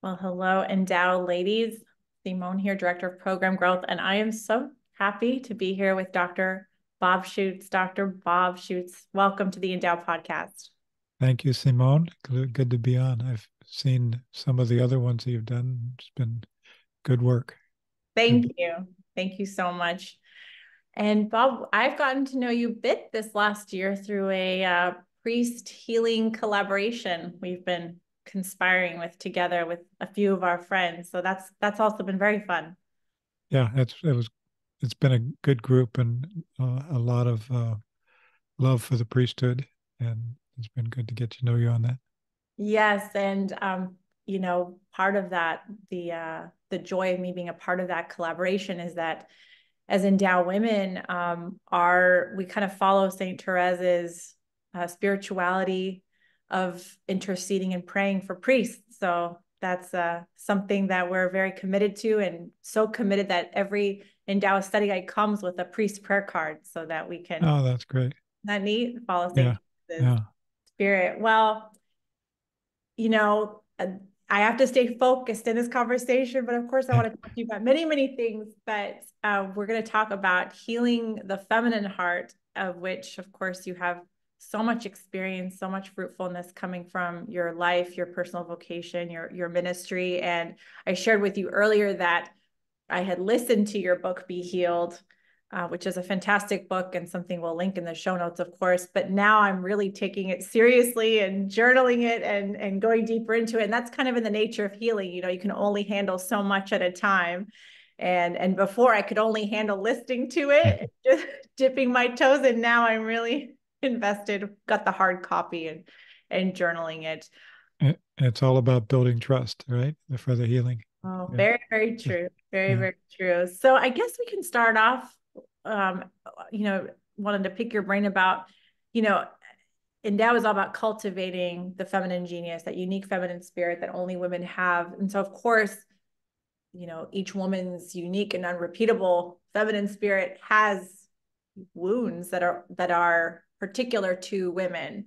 Well, hello, Endow ladies. Simone here, Director of Program Growth, and I am so happy to be here with Dr. Bob Schuchts. Dr. Bob Schuchts, welcome to the Endow podcast. Thank you, Simone. Good to be on. I've seen some of the other ones that you've done. It's been good work. Thank Good. you. Thank you so much. And Bob, I've gotten to know you a bit this last year through a priest healing collaboration we've been conspiring with together with a few of our friends. So that's also been very fun. Yeah, it's been a good group and a lot of love for the priesthood, and it's been good to get to know you on that. Yes, and part of that, the joy of me being a part of that collaboration is that as Endow women, are we kind of follow Saint Therese's spirituality of interceding and praying for priests. So that's something that we're very committed to, and so committed that every Endow study guide comes with a priest prayer card so that we can, Oh, that's great. not neat, follow Saint Yeah, Therese's yeah. spirit. Well, you know, I have to stay focused in this conversation, but of course, I want to talk to you about many, many things. But we're going to talk about healing the feminine heart, of which, of course, you have so much experience, so much fruitfulness coming from your life, your personal vocation, your ministry. And I shared with you earlier that I had listened to your book, Be Healed, which is a fantastic book and something we'll link in the show notes, of course. But now I'm really taking it seriously and journaling it and going deeper into it. And that's kind of in the nature of healing. You know, you can only handle so much at a time. And before I could only handle listening to it, just dipping my toes in. Now I'm really invested, got the hard copy and journaling it. It's all about building trust, right? For the healing. Oh, Yeah, very, very true. Very, yeah. very true. So I guess we can start off, um, wanted to pick your brain about, you know, and that was all about cultivating the feminine genius, that unique feminine spirit that only women have. And so, of course, each woman's unique and unrepeatable feminine spirit has wounds that are particular to women.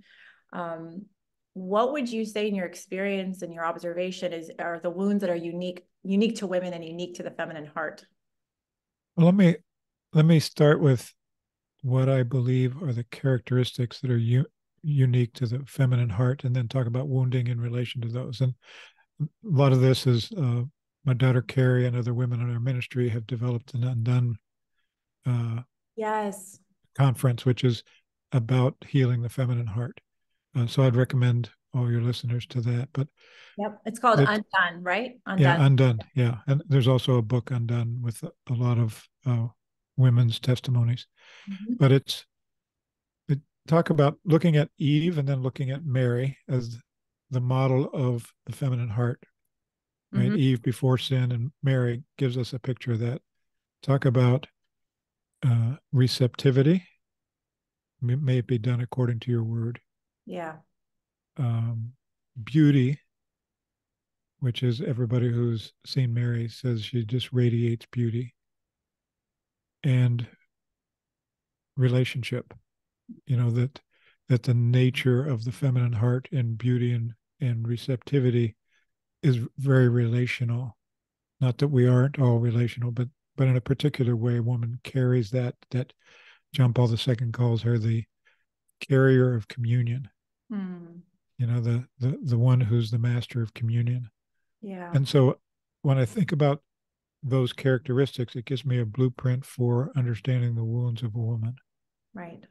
Um, what would you say in your experience and your observation are the wounds that are unique to women and unique to the feminine heart? Well, let me start with what I believe are the characteristics that are unique to the feminine heart, and then talk about wounding in relation to those. And a lot of this is my daughter Carrie and other women in our ministry have developed an Undone uh, Yes. conference, which is about healing the feminine heart. So I'd recommend all your listeners to that. But Yep. It's called it, Undone, right? yeah, Undone. Undone, yeah, and there's also a book Undone with a lot of women's testimonies. Mhm. But it talk about looking at Eve and then looking at Mary as the model of the feminine heart, right? Mhm. Eve before sin, and Mary gives us a picture of that. Talk about receptivity. May it be done according to your word. Yeah. Um, Beauty, which is everybody who's seen Mary says she just radiates beauty, and relationship. That the nature of the feminine heart and beauty and receptivity is very relational. Not that we aren't all relational, but in a particular way, a woman carries that John Paul II calls her the carrier of communion. Hmm. The one who's the master of communion. Yeah. And so when I think about those characteristics, it gives me a blueprint for understanding the wounds of a woman. Right.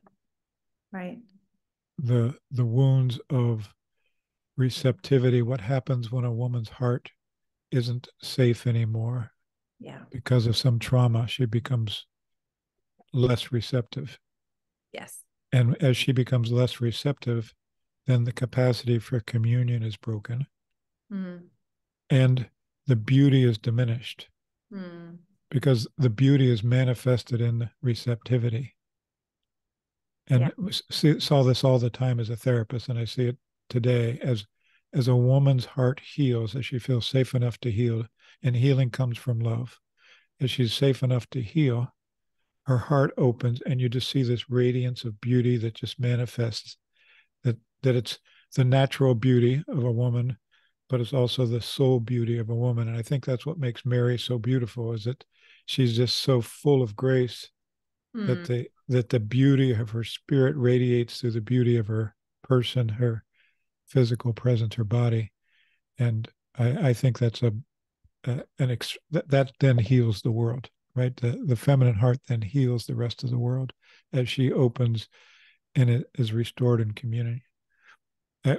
Right. The wounds of receptivity, what happens when a woman's heart isn't safe anymore Yeah. because of some trauma, she becomes less receptive. Yes. And as she becomes less receptive, then the capacity for communion is broken Hmm. and the beauty is diminished Hmm. because the beauty is manifested in receptivity. Yeah. And saw this all the time as a therapist, and I see it today as a woman's heart heals, as she feels safe enough to heal, and healing comes from love. As she's safe enough to heal, her heart opens, and you just see this radiance of beauty that just manifests. That it's the natural beauty of a woman but it's also the soul beauty of a woman. And I think that's what makes Mary so beautiful, is that she's just so full of grace that Hmm. the beauty of her spirit radiates through the beauty of her person, her physical presence, her body. And I think that's that then heals the world, right? The feminine heart then heals the rest of the world as she opens and it is restored in community.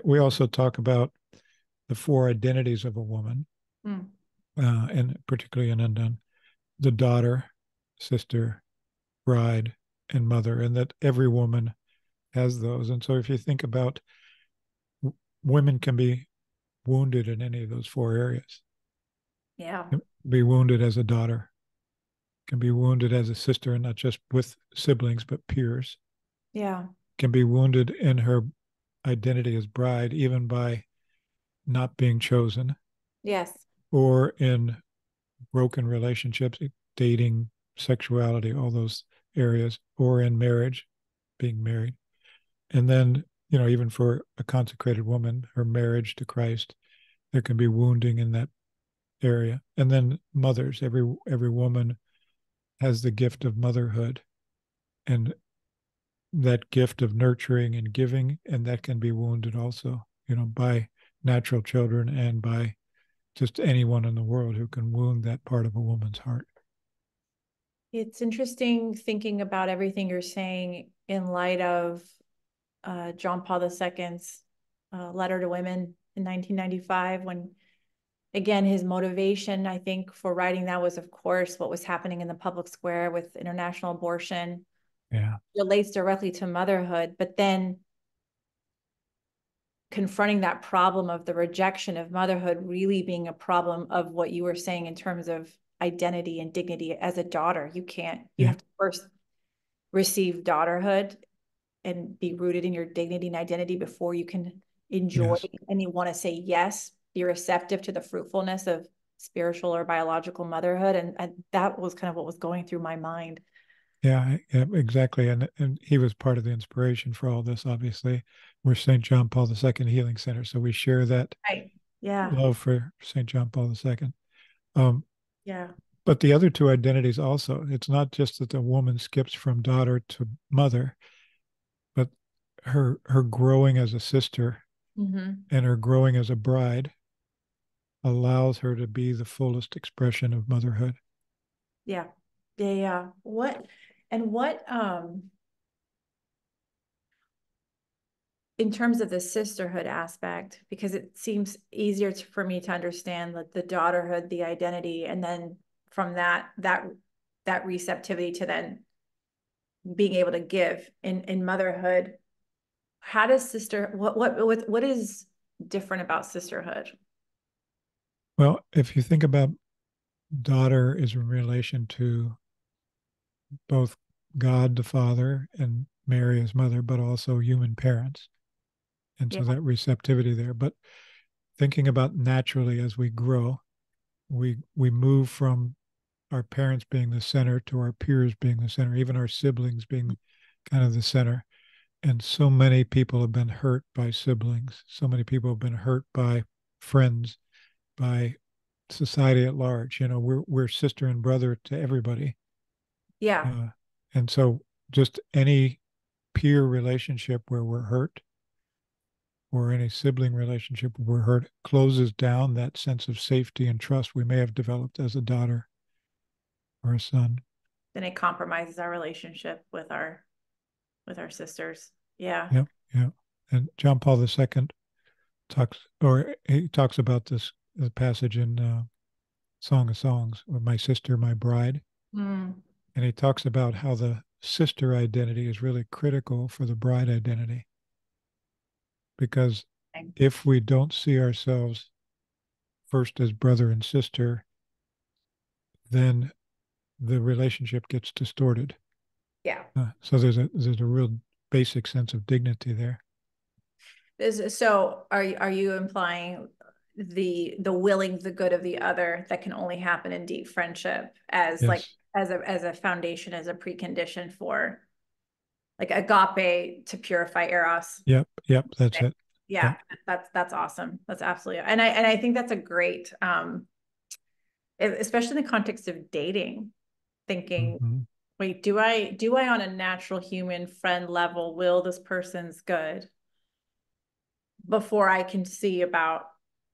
We also talk about the four identities of a woman, Hmm. and particularly in Undone: the daughter, sister, bride, and mother, and that every woman has those. And so if you think about, women can be wounded in any of those four areas. Yeah. Can be wounded as a daughter, can be wounded as a sister, and not just with siblings, but peers, Yeah. can be wounded in her identity as bride, even by not being chosen, Yes. or in broken relationships, dating, sexuality, all those areas, or in marriage, being married. And then, even for a consecrated woman, her marriage to Christ, there can be wounding in that area. And then mothers, every woman has the gift of motherhood, and that gift of nurturing and giving, and that can be wounded also, by natural children and by just anyone in the world who can wound that part of a woman's heart. It's interesting thinking about everything you're saying in light of John Paul II's letter to women in 1995, when, again, his motivation, I think, for writing that was, of course, what was happening in the public square with international abortion, Yeah. relates directly to motherhood, but then confronting that problem of the rejection of motherhood really being a problem of what you were saying in terms of identity and dignity as a daughter. You Yeah. have to first receive daughterhood and be rooted in your dignity and identity before you can enjoy Yes. and you want to say yes, be receptive to the fruitfulness of spiritual or biological motherhood. And that was kind of what was going through my mind. Yeah, yeah, exactly. And he was part of the inspiration for all this, obviously. We're St. John Paul II Healing Center, so we share that Right. Yeah. love for St. John Paul II. Um, Yeah. but the other two identities also, it's not just that the woman skips from daughter to mother, but her growing as a sister Mm-hmm. and her growing as a bride allows her to be the fullest expression of motherhood. Yeah. Yeah. Yeah. What, in terms of the sisterhood aspect, because it seems easier for me to understand the daughterhood, the identity, and then from that receptivity to then being able to give in motherhood. How does what is different about sisterhood? Well, if you think about, daughter is in relation to both God the Father and Mary as mother, but also human parents. And Yeah. so that receptivity there. But thinking about naturally as we grow, we move from our parents being the center to our peers being the center, even our siblings being kind of the center. And so many people have been hurt by siblings. So many people have been hurt by friends, by society at large. We're sister and brother to everybody. Yeah. Uh, and so just any peer relationship where we're hurt, or any sibling relationship where we're hurt, closes down that sense of safety and trust we may have developed as a daughter or a son. Then it compromises our relationship with our sisters. Yeah. Yep, yep. And John Paul II he talks about this, the passage in Song of Songs, or my sister, my bride. Mm. And he talks about how the sister identity is really critical for the bride identity. Because if we don't see ourselves first as brother and sister, then the relationship gets distorted. Yeah. So there's a real basic sense of dignity there. So are you implying the willing the good of the other that can only happen in deep friendship as like Yes. as a foundation, as a precondition for like agape to purify eros? Yep. Yep. That's it. Yeah, that's awesome. That's absolutely, and I think that's a great, especially in the context of dating, thinking, Mm-hmm. wait, do I on a natural human friend level will this person's good before I can see about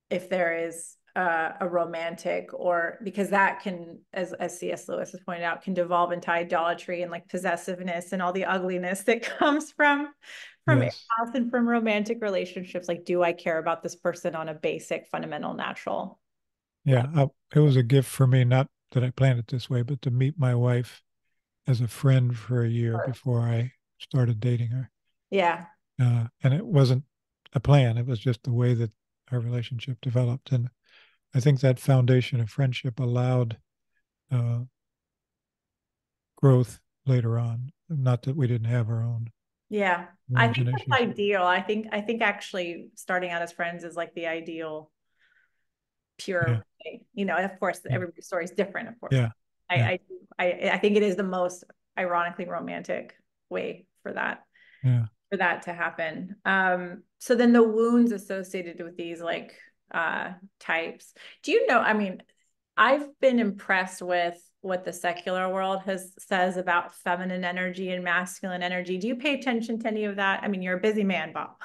if there is a romantic, or because that can, as C.S. Lewis has pointed out, can devolve into idolatry and like possessiveness and all the ugliness that comes from Yes. eros and from romantic relationships. Like, do I care about this person on a basic, fundamental, natural Yeah. level? It was a gift for me, not that I planned it this way, but to meet my wife as a friend for a year before I started dating her. Yeah, And it wasn't a plan, it was just the way that our relationship developed. And I think that foundation of friendship allowed uh, growth later on. Not that we didn't have our own yeah. I wounds think and that's issues. ideal. I think actually starting out as friends is like the ideal Yeah. pure way. Of course, Yeah. everybody's story is different, of course. Yeah. Yeah. I, I think it is the most ironically romantic way Yeah. for that to happen. So then the wounds associated with these like types. Do you know? I mean, I've been impressed with what the secular world has says about feminine energy and masculine energy. Do you pay attention to any of that? I mean, you're a busy man, Bob.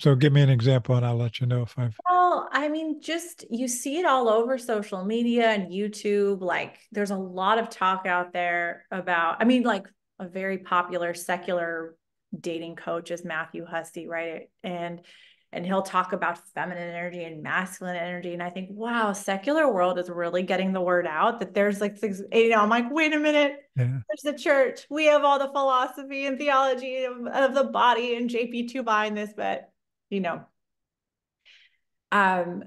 So give me an example and I'll let you know if I've. Well, I mean, just you see it all over social media and YouTube. Like, there's a lot of talk out there about, I mean, like a very popular secular dating coach is Matthew Hussey, right? And he'll talk about feminine energy and masculine energy. And I think, wow, secular world is really getting the word out that there's like things, I'm like, wait a minute. Yeah. There's the church. We have all the philosophy and theology of the body and JP2 behind this, but you know, um,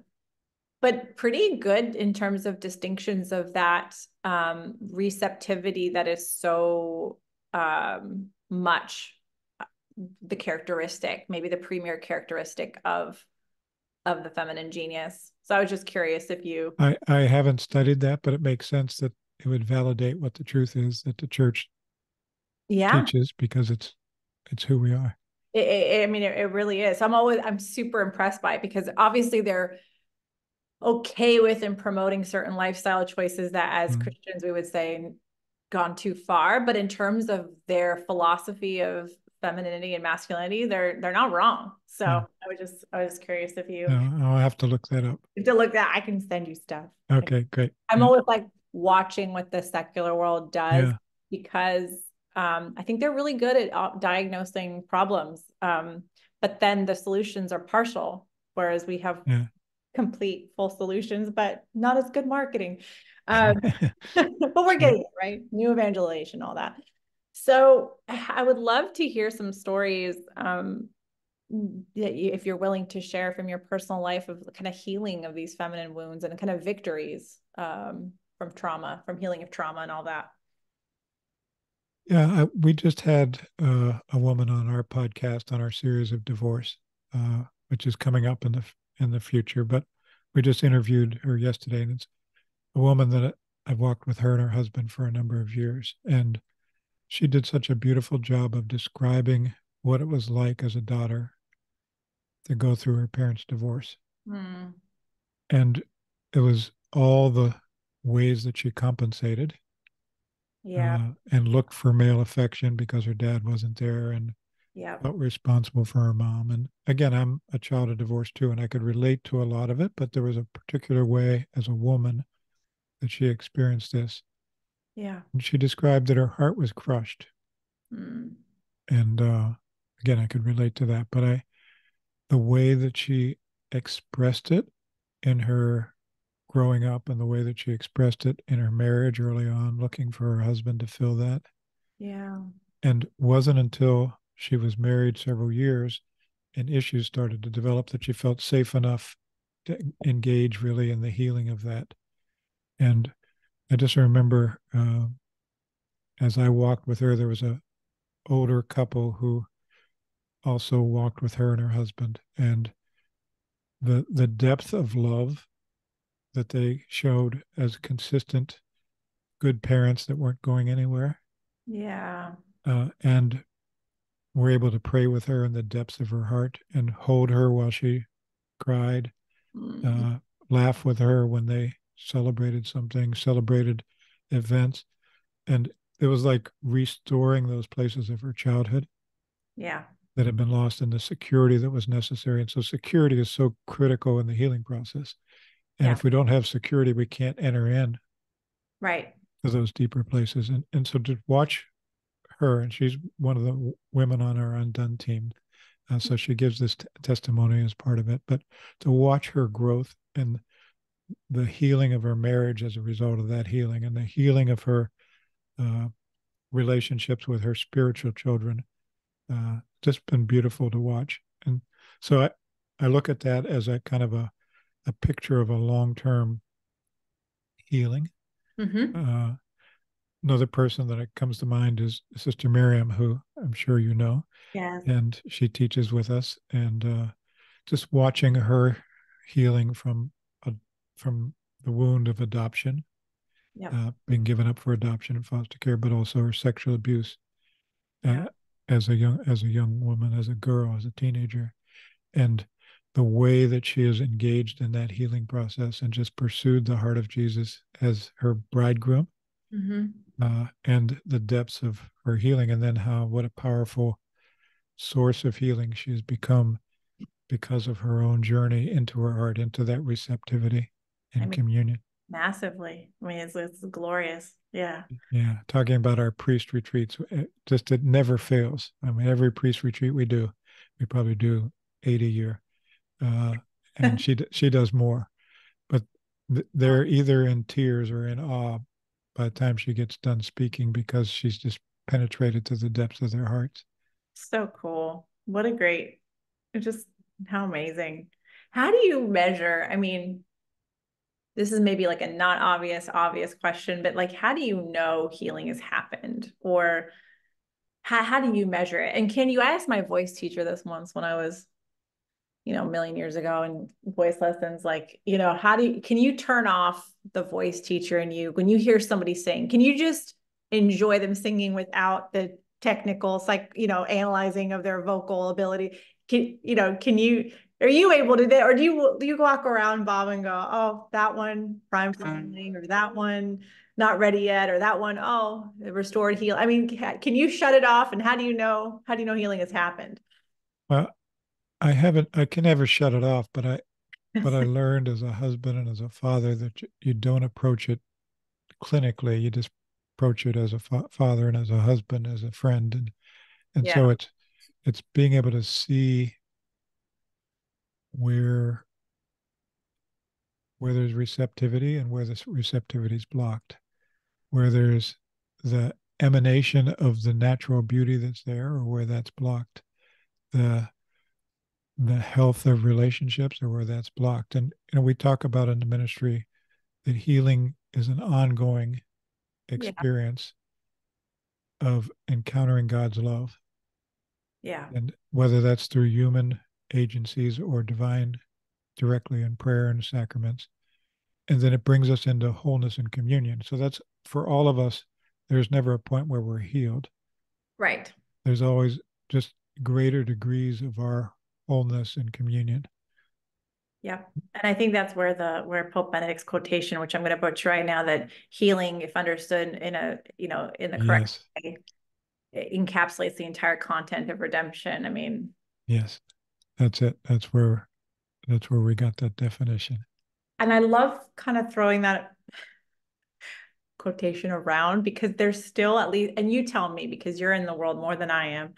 but pretty good in terms of distinctions of that receptivity that is so much the characteristic, maybe the premier characteristic of the feminine genius. So I was just curious if you. I haven't studied that, but it makes sense that it would validate what the truth is that the church Yeah, teaches because it's who we are. I mean, it really is. I'm super impressed by it because obviously they're okay with and promoting certain lifestyle choices that as Mm. Christians we would say gone too far, but in terms of their philosophy of femininity and masculinity, they're not wrong. So Yeah. I was curious if you No, I'll have to look that up. to look that I can send you stuff. Okay, great. I'm Yeah. always like watching what the secular world does Yeah. because I think they're really good at diagnosing problems. But then the solutions are partial, whereas we have Yeah. complete full solutions, but not as good marketing. Um, but we're Sure. getting it, right? New evangelization, all that. So I would love to hear some stories, if you're willing to share from your personal life of kind of healing of these feminine wounds and kind of victories from trauma, from healing of trauma and all that. Yeah, we just had a woman on our podcast on our series of divorce, which is coming up in the future. But we just interviewed her yesterday, and it's a woman that I've walked with her and her husband for a number of years, and she did such a beautiful job of describing what it was like as a daughter to go through her parents' divorce, Hmm. and it was all the ways that she compensated Yeah. and looked for male affection because her dad wasn't there, and Yeah. felt responsible for her mom. And again, I'm a child of divorce too, and I could relate to a lot of it, but there was a particular way as a woman that she experienced this. Yeah. And she described that her heart was crushed. Hmm. And again, I could relate to that, but the way that she expressed it in her growing up and the way that she expressed it in her marriage early on, looking for her husband to fill that. Yeah. And wasn't until she was married several years and issues started to develop that she felt safe enough to engage really in the healing of that. And I just remember as I walked with her, there was a older couple who also walked with her and her husband, and the depth of love that they showed as consistent good parents that weren't going anywhere, Yeah. and were able to pray with her in the depths of her heart and hold her while she cried, Mm, uh, laugh with her when they celebrated something, celebrated events. And it was like restoring those places of her childhood yeah, that had been lost and the security that was necessary. And so security is so critical in the healing process. And yeah, if we don't have security, we can't enter in right. to those deeper places. And so to watch her, and she's one of the women on our Undone team. So she gives this testimony as part of it. But to watch her growth and the healing of her marriage as a result of that healing and the healing of her uh, relationships with her spiritual children, just been beautiful to watch. And so I look at that as a kind of a picture of a long term healing. Mm-hmm. Uh, Another person that comes to mind is Sister Miriam, who I'm sure you know, Yes. and she teaches with us. And just watching her healing a, from the wound of adoption, Yep. being given up for adoption and foster care, but also her sexual abuse Yeah. uh, as a young woman, as a girl, as a teenager, and the way that she is engaged in that healing process and just pursued the heart of Jesus as her bridegroom, Mm-hmm. and the depths of her healing, and then how what a powerful source of healing she's become because of her own journey into her heart, into that receptivity I and mean, communion. massively. I mean, it's glorious. Yeah. Yeah, talking about our priest retreats, it never fails. I mean, every priest retreat we do, we probably do 8 a year, uh, and she does more. But they're either in tears or in awe by the time she gets done speaking because she's just penetrated to the depths of their hearts. So cool. What a great, just how amazing. How do you measure? I mean, this is maybe like a not obvious question, but like, how do you know healing has happened? Or how do you measure it? And can you, I asked my voice teacher this once when I was, a million years ago in voice lessons, like, how can you turn off the voice teacher in you when you hear somebody sing? Can you just enjoy them singing without the technical, analyzing of their vocal ability? Are you able to do, or do you walk around, Bob, and go, oh, that one prime timing, or that one not ready yet, or that one, oh, restored heal. I mean, can you shut it off? And how do you know healing has happened? Well, I can never shut it off, but I learned as a husband and as a father that you don't approach it clinically. You just approach it as a father and as a husband, as a friend, and Yeah. so it's being able to see where where there's receptivity and where this receptivity is blocked, where there's the emanation of the natural beauty that's there, or where that's blocked, the the health of relationships, or where that's blocked. And we talk about in the ministry that healing is an ongoing Yeah. experience of encountering God's love. Yeah. And whether that's through human agencies or divine directly in prayer and sacraments. And then it brings us into wholeness and communion. So that's for all of us, there's never a point where we're healed. Right. There's always just greater degrees of our wholeness and communion. Yeah. And I think that's where Pope Benedict's quotation, which I'm going to butcher right now, that healing, if understood in the correct Yes. way, it encapsulates the entire content of redemption. I mean, Yes. That's it. That's where we got that definition. and I love kind of throwing that quotation around because there's still at least, and you tell me because you're in the world more than I am,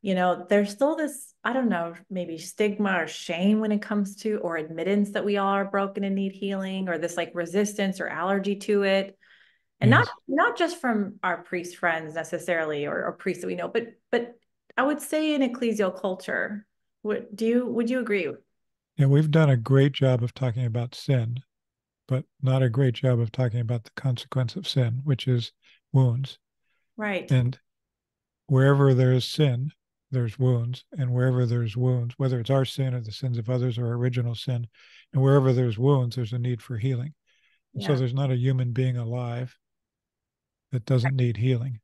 there's still this, I don't know, maybe stigma or shame when it comes to, or admittance that we all are broken and need healing, or this like resistance or allergy to it. And not Yes. not just from our priest friends necessarily, or priests that we know, but I would say in ecclesial culture. Would you agree? Yeah, we've done a great job of talking about sin, but not a great job of talking about the consequence of sin, which is wounds. Right. And wherever there is sin, there's wounds. And wherever there's wounds, whether it's our sin or the sins of others or original sin, and wherever there's wounds, there's a need for healing. And so Yeah. there's not a human being alive that doesn't need healing.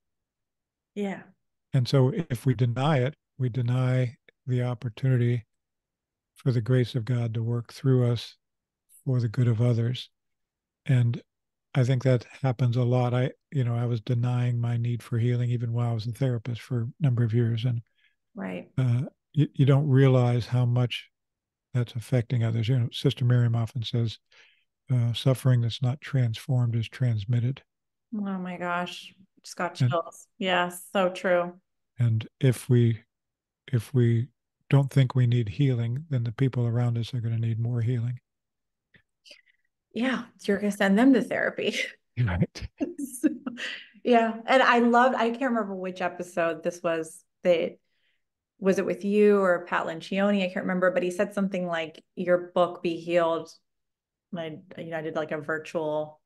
Yeah. And so if we deny it, we deny the opportunity for the grace of God to work through us for the good of others. And I think that happens a lot. I was denying my need for healing even while I was a therapist for a number of years. And Right. you don't realize how much that's affecting others. Sister Miriam often says, suffering that's not transformed is transmitted. Oh my gosh. Just got And chills. Yeah, so true. and if we don't think we need healing, then the people around us are going to need more healing. Yeah, you're gonna send them to therapy. Right. So, yeah. And I can't remember which episode this was it with you or Pat Lencioni? I can't remember, but he said something like your book Be Healed. I did like a virtual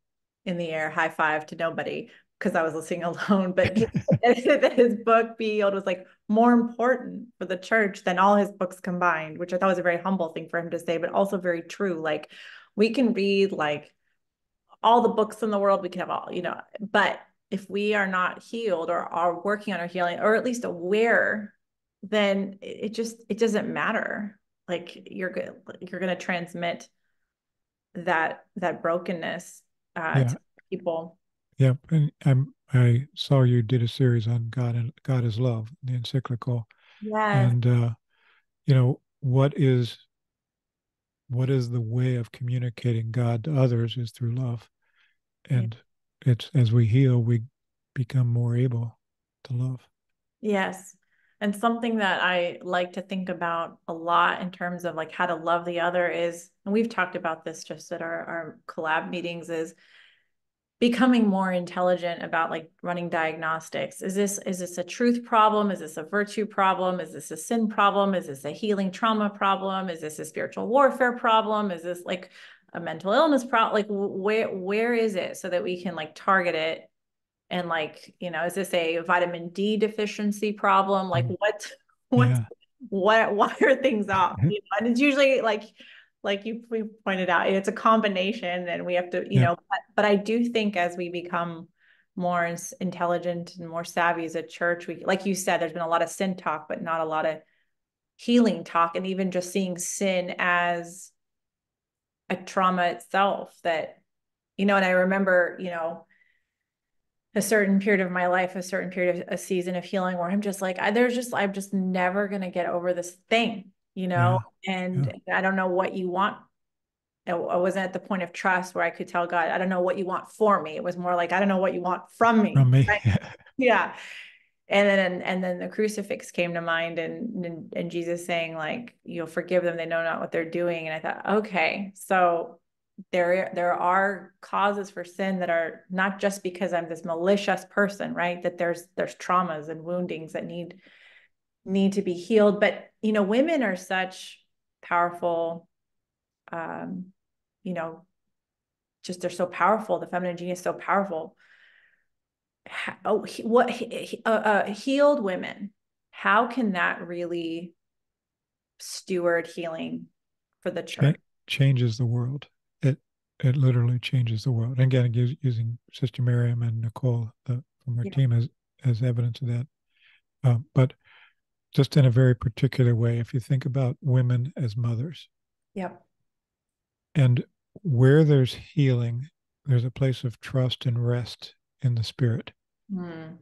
in the air high five to nobody because I was listening alone. But his book Be Healed was like more important for the church than all his books combined, which I thought was a very humble thing for him to say, but also very true. Like we can read like all the books in the world, we can have all, but if we are not healed or are working on our healing or at least aware, then it doesn't matter. Like you're going to transmit that brokenness Yeah. to people. Yeah. And I saw you did a series on God and God is love, the encyclical. Yes. And what is the way of communicating God to others is through love. Yeah. And it's as we heal, we become more able to love. Yes. And something that I like to think about a lot in terms of like how to love the other is, and we've talked about this just at our collab meetings, is becoming more intelligent about like running diagnostics. Is this a truth problem? Is this a virtue problem? Is this a sin problem? Is this a healing trauma problem? Is this a spiritual warfare problem? Is this like a mental illness problem? Like where is it so that we can like target it and like, is this a vitamin D deficiency problem? Like Mm. what Yeah. why are things off? And it's usually like we pointed out, it's a combination and we have to, Yeah. but I do think as we become more intelligent and more savvy as a church, we, like you said, there's been a lot of sin talk, but not a lot of healing talk. And even just seeing sin as a trauma itself that, and I remember, a certain period of my life, a certain period of a season of healing where I'm just like, I'm just never going to get over this thing, Yeah. Yeah. and I don't know what you want. I wasn't at the point of trust where I could tell God, I don't know what you want for me. It was more like, I don't know what you want from me. From me. Right? Yeah. And then the crucifix came to mind and Jesus saying like, you'll forgive them. They know not what they're doing. And I thought, okay, so there are causes for sin that are not just because I'm this malicious person, right? That there's traumas and woundings that need to be healed. But women are such powerful, um, you know, just they're so powerful. The feminine gene is so powerful. Healed women, how can that really steward healing for the church? Cha- changes the world. It literally changes the world. And again, using Sister Miriam and Nicole from our Yeah. team as evidence of that. But just in a very particular way, if you think about women as mothers, Yep. and where there's healing, there's a place of trust and rest in the spirit, Hmm.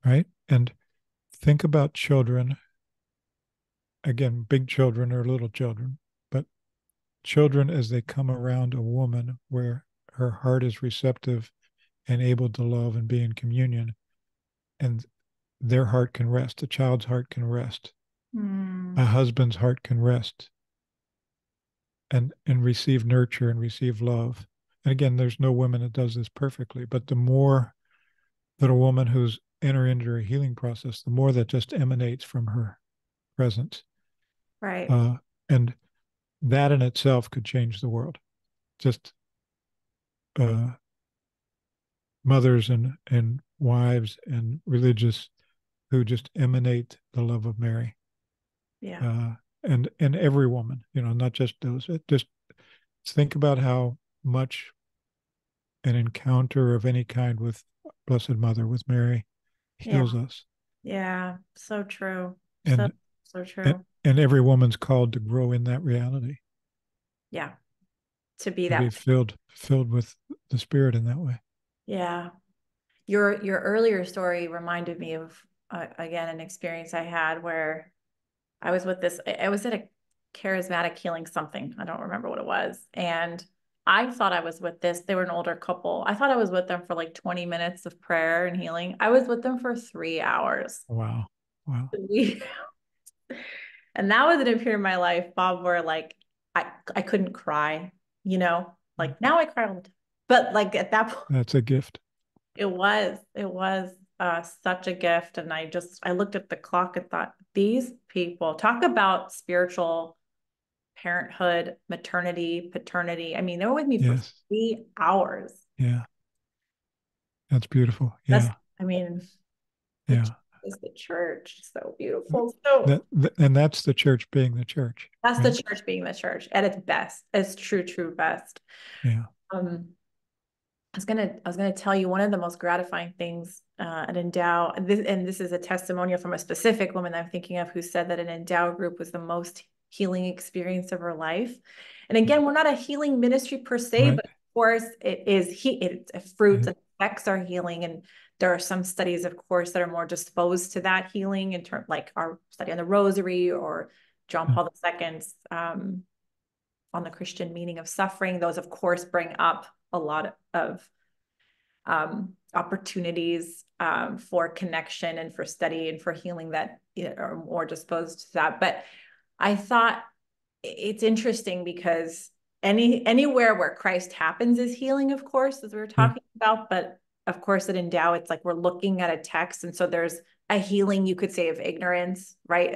right? And think about children, again, big children or little children, but children as they come around a woman where her heart is receptive and able to love and be in communion, and their heart can rest, a child's heart can rest, Hmm. a husband's heart can rest and receive nurture and receive love. And again, there's no woman that does this perfectly, but the more that a woman who's entered into a healing process, the more that just emanates from her presence. Right. Uh, and that in itself could change the world. Just uh, mothers and wives and religious who just emanate the love of Mary. Yeah. Uh, and every woman, not just those. Just think about how much an encounter of any kind with Blessed Mother, with Mary, Yeah. heals us. Yeah. So true. So And So and, true. and every woman's called to grow in that reality, Yeah. To be to be that. filled with the Spirit in that way. Yeah. Your earlier story reminded me of again an experience I had where I was with this. I was at a charismatic healing something. I don't remember what it was, and I thought I was with this. They were an older couple. I thought I was with them for like 20 minutes of prayer and healing. I was with them for 3 hours. Wow. Wow. We, and that was an period in my life, Bob, where like I couldn't cry. You know, like now I cry all the time, but like at that point. That's a gift. It was such a gift. And I looked at the clock and thought, these people talk about spiritual parenthood, maternity, paternity. I mean, they were with me for Yes. 3 hours. Yeah. That's beautiful. That's, Yeah. I mean, the church Yeah. is the church. So beautiful. So And that's the church being the church, that's the right? church being the church at its best, its true best. Yeah. Um, I was gonna tell you one of the most gratifying things at Endow, and this is a testimonial from a specific woman I'm thinking of who said that an Endow group was the most healing experience of her life. And again, we're not a healing ministry per se, Right. but of course it's a fruit Yeah. and affects our healing. And there are some studies, of course, that are more disposed to that healing in terms like our study on the Rosary or John Paul II's on the Christian meaning of suffering. Those, of course, bring up a lot of opportunities for connection and for study and for healing that are more disposed to that. But I thought it's interesting because anywhere where Christ happens is healing, of course, as we were Yeah. talking about. But of course, at Endow, it's like we're looking at a text, and so there's a healing, you could say, of ignorance, right?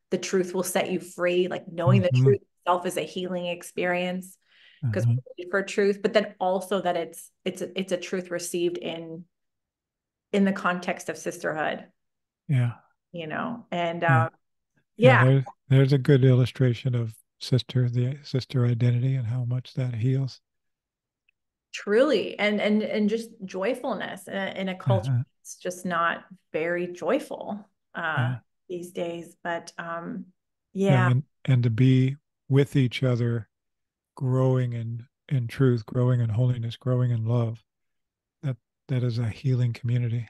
The truth will set you free. Like knowing the Mm-hmm. truth itself is a healing experience because Uh-huh. we're looking for truth, but then also that it's a truth received in the context of sisterhood, Yeah. and Yeah. Yeah. yeah. There's a good illustration of the sister identity and how much that heals. Truly, and just joyfulness in a culture Uh-huh. that's just not very joyful Yeah. these days. But Yeah. yeah, And to be with each other, growing in truth, growing in holiness, growing in love. That that is a healing community.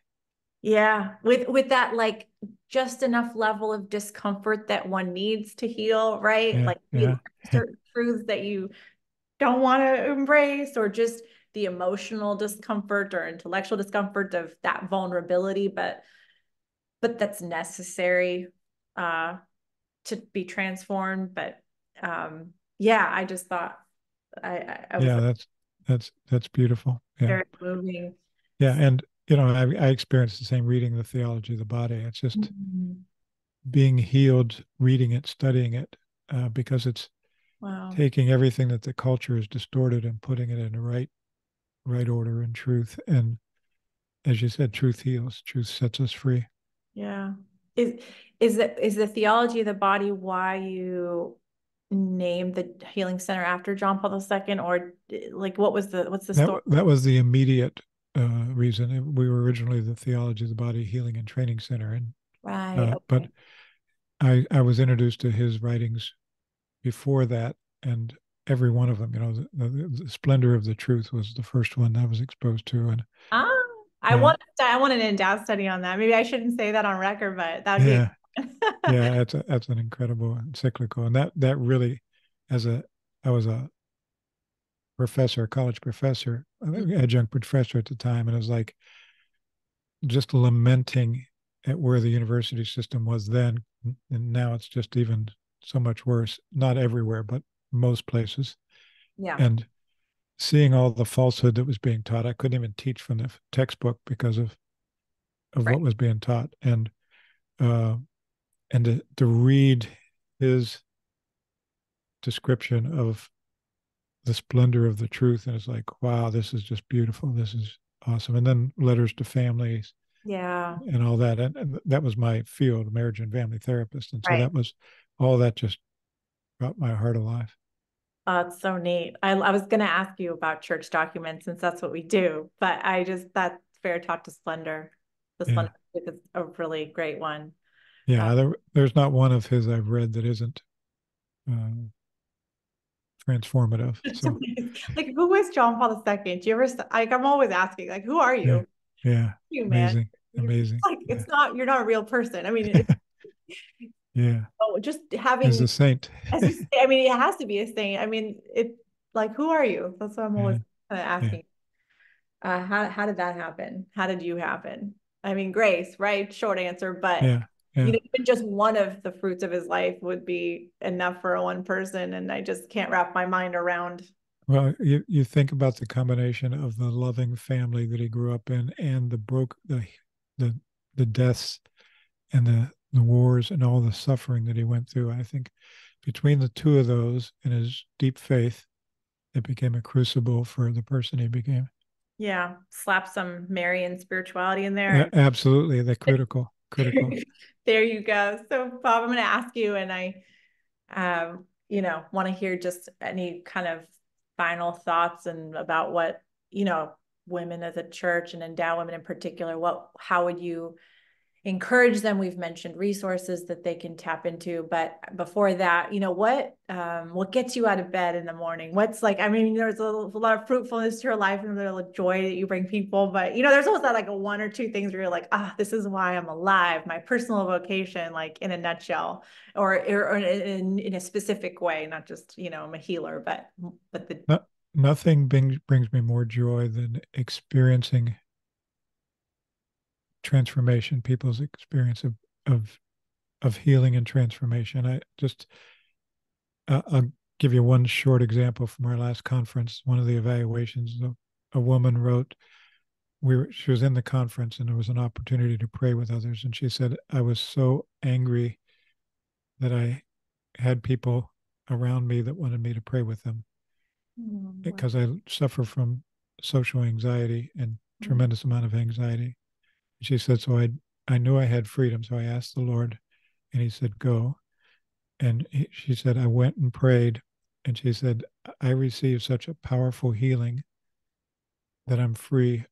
yeah, with that like just enough level of discomfort that one needs to heal, right? Yeah. Like you Yeah. learn certain truths that you don't want to embrace, or just the emotional discomfort or intellectual discomfort of that vulnerability, but that's necessary uh to be transformed. But yeah, I just thought I was Yeah. That's beautiful. Yeah. very moving. Yeah. And I experienced the same reading the theology of the body. It's just Mhm. being healed, reading it, studying it, because it's Wow. taking everything that the culture is distorted and putting it in the right order and truth. And as you said, truth heals. Truth sets us free. Yeah. Is is the theology of the body why you named the healing center after John Paul II, or like what's the story? That was the immediate reason. We were originally the Theology of the Body Healing and Training Center, and Right. but Okay. I was introduced to his writings before that, and every one of them, the Splendor of the Truth was the first one I was exposed to, and Ah, yeah, I want an endowed study on that. Maybe I shouldn't say that on record, but that would be yeah, yeah. That's an incredible encyclical, and that really, as a I was a professor, a college professor, adjunct professor at the time, and it was like just lamenting at where the university system was then, and now it's just even so much worse. Not everywhere, but most places, yeah. and seeing all the falsehood that was being taught. I couldn't even teach from the textbook because of Right. what was being taught, uh, and to read his description of the splendor of the truth, and it's like, wow, this is just beautiful. This is awesome. And then letters to families Yeah. and all that. And that was my field, marriage and family therapist. And so Right. that was all that just brought my heart alive. Oh, it's so neat. I was going to ask you about church documents since that's what we do, but that's fair talk to Splendor. The Yeah. Splendor is a really great one. Yeah, there's not one of his I've read that isn't uh, transformative. It's So amazing. Like, who is John Paul II? Do you ever, like, I'm always asking, like, who are yeah, you? yeah, You, man. amazing, You're amazing. like, Yeah, you're not a real person. I mean, it's yeah, oh, just is a having, saint. as you say, I mean, it has to be a saint. I mean, it, like, who are you? That's what I'm always Yeah, kind of yeah, asking. How did that happen? How did you happen? I mean, grace, right? Short answer, but yeah, yeah. even just one of the fruits of his life would be enough for one person, and I just can't wrap my mind around. Well, you think about the combination of the loving family that he grew up in and the the deaths and the wars and all the suffering that he went through. I think between the two of those and his deep faith, it became a crucible for the person he became. Yeah, slap some Marian spirituality in there, and Absolutely, the critical. there you go. So, Bob, I'm going to ask you, and I, want to hear just any kind of final thoughts and about what, women as a church and endow women in particular. How would you encourage them? We've mentioned resources that they can tap into, but before that, what gets you out of bed in the morning? What's like, I mean, there's a lot of fruitfulness to your life and there's like joy that you bring people, but there's always that like a one or two things where you're like, this is why I'm alive, my personal vocation, like in a nutshell, or in a specific way, not just I'm a healer, but the No, nothing brings me more joy than experiencing transformation, people's experience of of healing and transformation. I'll give you one short example from our last conference. One of the evaluations, a woman wrote, she was in the conference and there was an opportunity to pray with others. And she said, I was so angry that I had people around me that wanted me to pray with them because I suffer from social anxiety and tremendous amount of anxiety. She said, so I knew I had freedom. So I asked the Lord and he said, go. And she said, I went and prayed. And she said, I received such a powerful healing that I'm free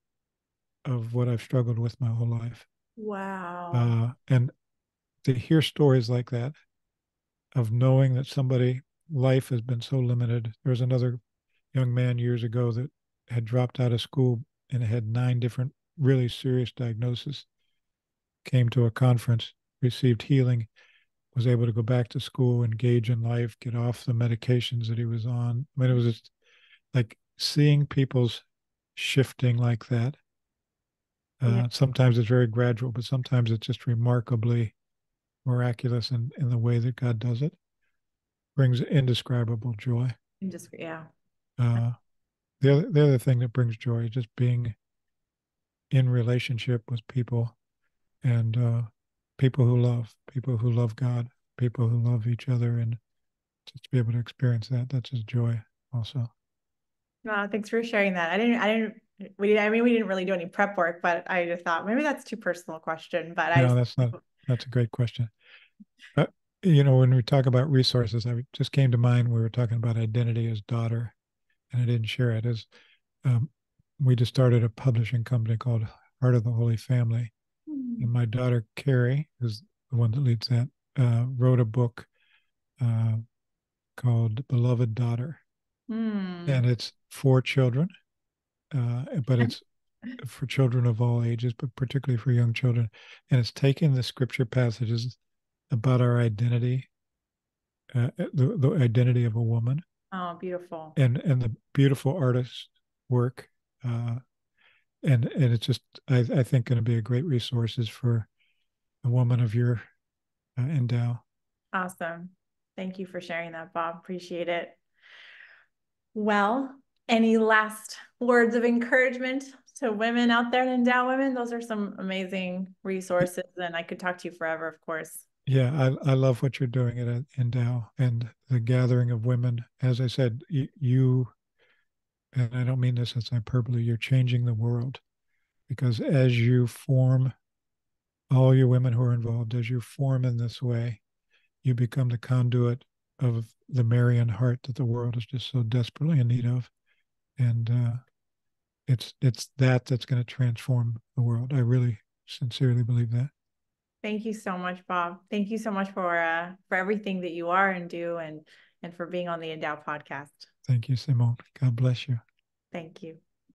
of what I've struggled with my whole life. wow. And to hear stories like that, of knowing that somebody life has been so limited. There was another young man years ago that had dropped out of school and had 9 different really serious diagnoses, came to a conference, received healing, was able to go back to school, engage in life, get off the medications that he was on. I mean, it was just like seeing people's shifting like that. Yeah, Sometimes it's very gradual, but sometimes it's just remarkably miraculous in the way that God does it. Brings indescribable joy. just yeah. Uh, the other thing that brings joy is just being in relationship with people and people who love God, people who love each other, and just to be able to experience that, that's just joy also. Wow, thanks for sharing that. I mean, we didn't really do any prep work, but I just thought maybe that's too personal question, but I No, just, that's a great question. But, when we talk about resources, I just came to mind, we were talking about identity as daughter, and I didn't share it, as um, we just started a publishing company called Heart of the Holy Family. And my daughter, Carrie, who's the one that leads that, wrote a book uh, called Beloved Daughter. hmm. And it's for children, but it's for children of all ages, but particularly for young children. And it's taking the scripture passages about our identity, the identity of a woman, Oh, beautiful. and the beautiful artist work. Uh, and it's just, I think, going to be a great resources for a woman of your endow. Awesome. Thank you for sharing that, Bob. Appreciate it. Well, any last words of encouragement to women out there and endow women? Those are some amazing resources, and I could talk to you forever, of course. Yeah, I love what you're doing at Endow and the gathering of women. As I said, you, and I don't mean this as hyperbole, you're changing the world because as you form, all you women who are involved, as you form in this way, you become the conduit of the Marian heart that the world is just so desperately in need of. And it's that's going to transform the world. I really sincerely believe that. Thank you so much, Bob. Thank you so much for everything that you are and do, and for being on the Endow podcast. Thank you, Simone. God bless you. Thank you.